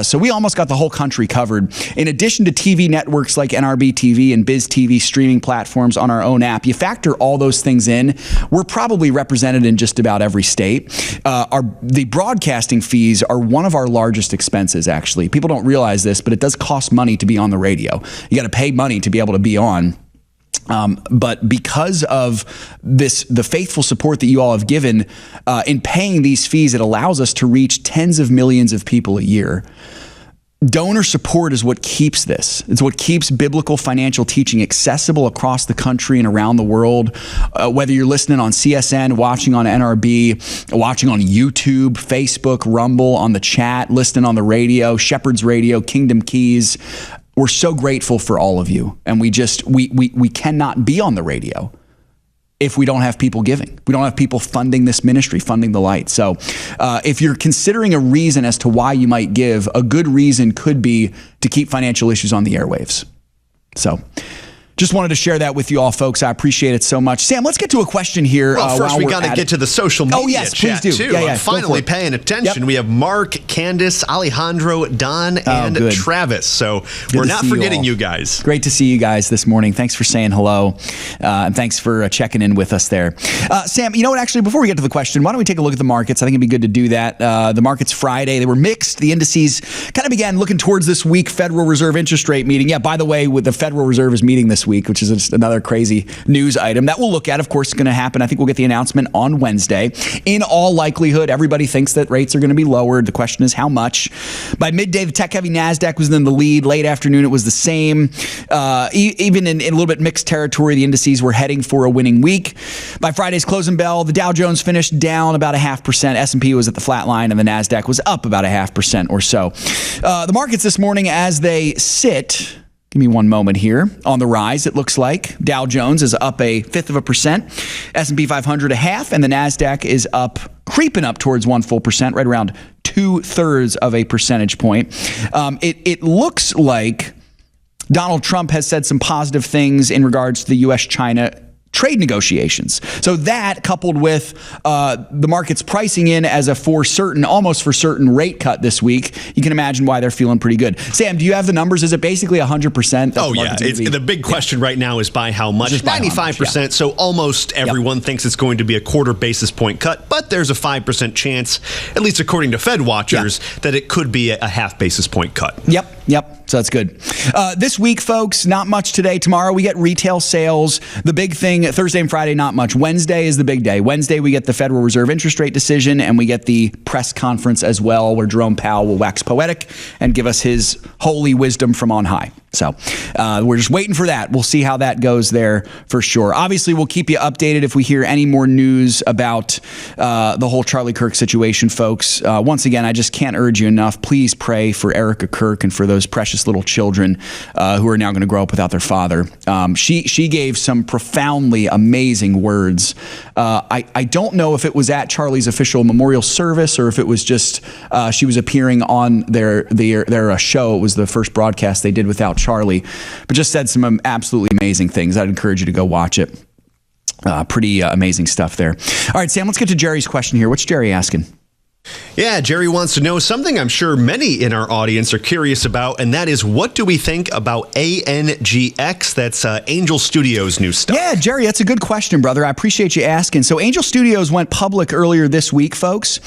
Speaker 2: So we almost got the whole country covered. In addition to TV networks like NRB TV and BizTV streaming platforms on our own app, you factor all those things in, we're probably represented in just about every state. The broadcasting fees are one of our largest expenses, actually. People don't realize this, but it does cost money to be on the radio. You got to pay money to be able to be on. But because of the faithful support that you all have given in paying these fees, it allows us to reach tens of millions of people a year. Donor support is what keeps this. It's what keeps biblical financial teaching accessible across the country and around the world. Whether you're listening on CSN, watching on NRB, watching on YouTube, Facebook, Rumble, on the chat, listening on the radio, Shepherd's Radio, Kingdom Keys. We're so grateful for all of you. And we cannot be on the radio if we don't have people giving. We don't have people funding this ministry, funding the light. So if you're considering a reason as to why you might give, a good reason could be to keep Financial Issues on the airwaves. So just wanted to share that with you all, folks. I appreciate it so much. Sam, let's get to a question here.
Speaker 3: Well, first we got to get to the social media chat,
Speaker 2: please do.
Speaker 3: too. I'm finally paying attention. Yep. We have Mark, Candace, Alejandro, Don, and Travis. So we're not forgetting you guys.
Speaker 2: Great to see you guys this morning. Thanks for saying hello. And thanks for checking in with us there. Sam, you know what? Actually, before we get to the question, why don't we take a look at the markets? I think it'd be good to do that. The markets Friday, they were mixed. The indices kind of began looking towards this week Federal Reserve interest rate meeting. Yeah, by the way, with the Federal Reserve is meeting this week, which is just another crazy news item that we'll look at. Of course, it's going to happen. I think we'll get the announcement on Wednesday. In all likelihood, everybody thinks that rates are going to be lowered. The question is how much. By midday, the tech-heavy NASDAQ was in the lead. Late afternoon, it was the same. Even in a little bit mixed territory, the indices were heading for a winning week. By Friday's closing bell, the Dow Jones finished down about 0.5%. S&P was at the flat line, and the NASDAQ was up about 0.5% or so. The markets this morning, as they sit, give me one moment here, on the rise, it looks like. Dow Jones is up 0.5%, S&P 500 0.5%, and the NASDAQ is up, creeping up towards 1%, right around 2/3 of a percentage point. It looks like Donald Trump has said some positive things in regards to the U.S.-China trade negotiations. So that, coupled with the market's pricing in as a almost for certain rate cut this week, you can imagine why they're feeling pretty good. Sam, do you have the numbers? Is it basically 100%?
Speaker 3: Oh, yeah. The big question right now is by how much? 95%. So almost everyone thinks it's going to be a quarter basis point cut, but there's a 5% chance, at least according to Fed watchers, that it could be a half basis point cut.
Speaker 2: Yep. So that's good. This week, folks, not much today. Tomorrow we get retail sales. The big thing, Thursday and Friday, not much. Wednesday is the big day. Wednesday we get the Federal Reserve interest rate decision, and we get the press conference as well, where Jerome Powell will wax poetic and give us his holy wisdom from on high. So we're just waiting for that. We'll see how that goes there for sure. Obviously, we'll keep you updated if we hear any more news about the whole Charlie Kirk situation, folks. Once again, I just can't urge you enough. Please pray for Erica Kirk and for those precious little children who are now going to grow up without their father. She gave some profoundly amazing words. I don't know if it was at Charlie's official memorial service or if it was just she was appearing on their show. It was the first broadcast they did without Charlie, but just said some absolutely amazing things. I'd encourage you to go watch it. Pretty amazing stuff there. All right, Sam, let's get to Jerry's question here. What's Jerry asking?
Speaker 3: Yeah, Jerry wants to know something I'm sure many in our audience are curious about, and that is, what do we think about ANGX? That's Angel Studios' new stuff.
Speaker 2: Yeah, Jerry, that's a good question, brother. I appreciate you asking. So Angel Studios went public earlier this week, folks.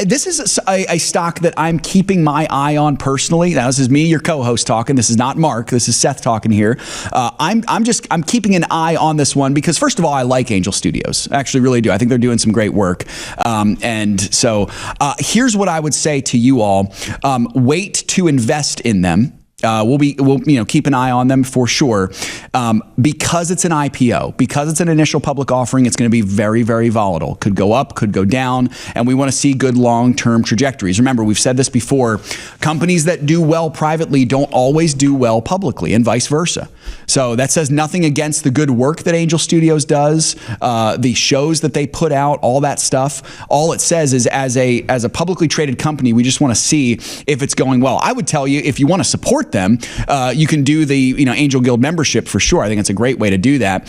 Speaker 2: This is a stock that I'm keeping my eye on personally. Now, this is me, your co-host, talking. This is not Mark. This is Seth talking here. I'm keeping an eye on this one because, first of all, I like Angel Studios. I actually really do. I think they're doing some great work. And so here's what I would say to you all. Wait to invest in them. We'll keep an eye on them for sure. Because it's an IPO, because it's an initial public offering, it's going to be very, very volatile. Could go up, could go down, and we want to see good long-term trajectories. Remember, we've said this before, companies that do well privately don't always do well publicly, and vice versa. So that says nothing against the good work that Angel Studios does, the shows that they put out, all that stuff. All it says is as a publicly traded company, we just want to see if it's going well. I would tell you, if you want to support them, you can do the Angel Guild membership for sure. I think it's a great way to do that.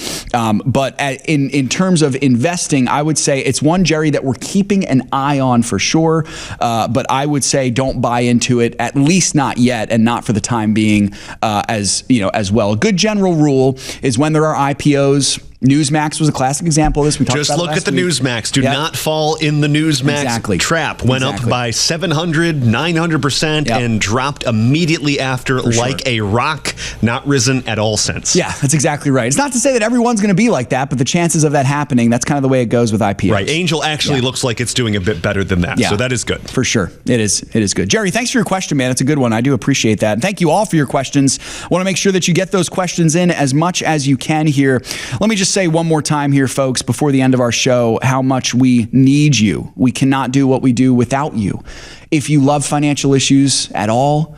Speaker 2: But in terms of investing, I would say it's one, Jerry, that we're keeping an eye on for sure. But I would say don't buy into it, at least not yet, and not for the time being as well. A good general rule is when there are IPOs. Newsmax was a classic example of this. We talked
Speaker 3: Just
Speaker 2: about
Speaker 3: look
Speaker 2: it
Speaker 3: at the
Speaker 2: week.
Speaker 3: Newsmax. Do not fall in the Newsmax trap. Went up by 700, 900%, and dropped immediately after like a rock, not risen at all since.
Speaker 2: Yeah, that's exactly right. It's not to say that everyone's going to be like that, but the chances of that happening, that's kind of the way it goes with IPOs.
Speaker 3: Right. Angel actually looks like it's doing a bit better than that.
Speaker 2: Yeah.
Speaker 3: So that is good.
Speaker 2: For sure. It is good. Jerry, thanks for your question, man. It's a good one. I do appreciate that. And thank you all for your questions. I want to make sure that you get those questions in as much as you can here. Let me just say one more time here, folks, before the end of our show, how much we need you. We cannot do what we do without you. If you love financial issues at all,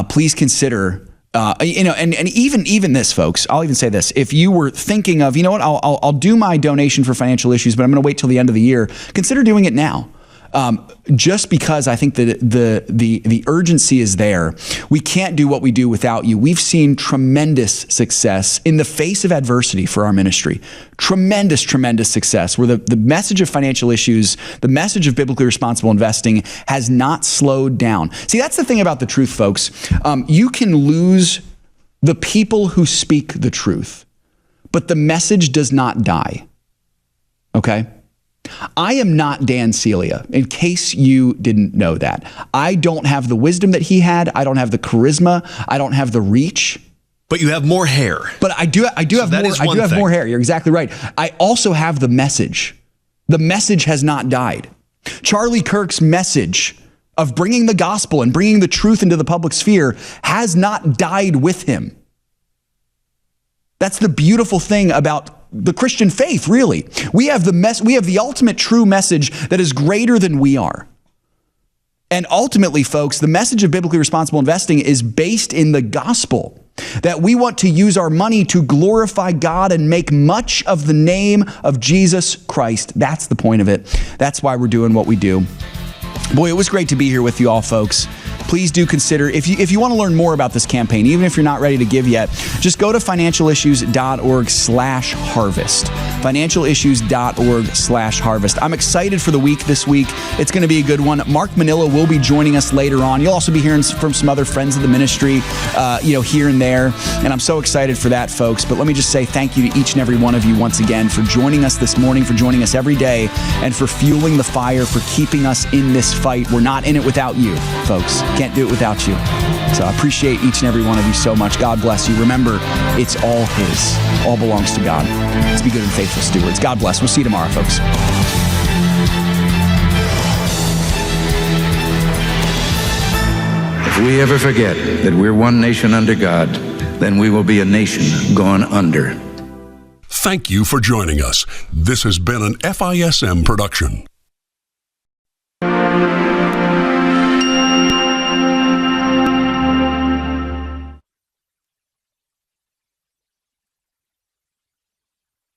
Speaker 2: please consider, and even this, folks, I'll even say this. If you were thinking of, I'll do my donation for financial issues, but I'm going to wait till the end of the year, consider doing it now. Just because I think that the urgency is there. We can't do what we do without you. We've seen tremendous success in the face of adversity for our ministry. Tremendous success where the message of financial issues, the message of biblically responsible investing has not slowed down. See, that's the thing about the truth, folks. You can lose the people who speak the truth, but the message does not die. Okay? I am not Dan Celia, in case you didn't know that. I don't have the wisdom that he had. I don't have the charisma. I don't have the reach.
Speaker 3: But you have more hair.
Speaker 2: But I do have more hair. You're exactly right. I also have the message. The message has not died. Charlie Kirk's message of bringing the gospel and bringing the truth into the public sphere has not died with him. That's the beautiful thing about the Christian faith, really. We have the ultimate true message that is greater than we are. And ultimately, folks, the message of biblically responsible investing is based in the gospel, that we want to use our money to glorify God and make much of the name of Jesus Christ. That's the point of it. That's why we're doing what we do. Boy, it was great to be here with you all, folks. please do consider, if you want to learn more about this campaign, even if you're not ready to give yet, just go to financialissues.org/harvest. financialissues.org/harvest. I'm excited for the week this week. It's going to be a good one. Mark Manila will be joining us later on. You'll also be hearing from some other friends of the ministry, here and there. And I'm so excited for that, folks. But let me just say thank you to each and every one of you once again for joining us this morning, for joining us every day, and for fueling the fire, for keeping us in this fight. We're not in it without you, folks. Can't do it without you. So I appreciate each and every one of you so much. God bless you. Remember, it's all His. All belongs to God. Let's be good and faithful stewards. God bless. We'll see you tomorrow, folks.
Speaker 16: If we ever forget that we're one nation under God, then we will be a nation gone under.
Speaker 1: Thank you for joining us. This has been an FISM production.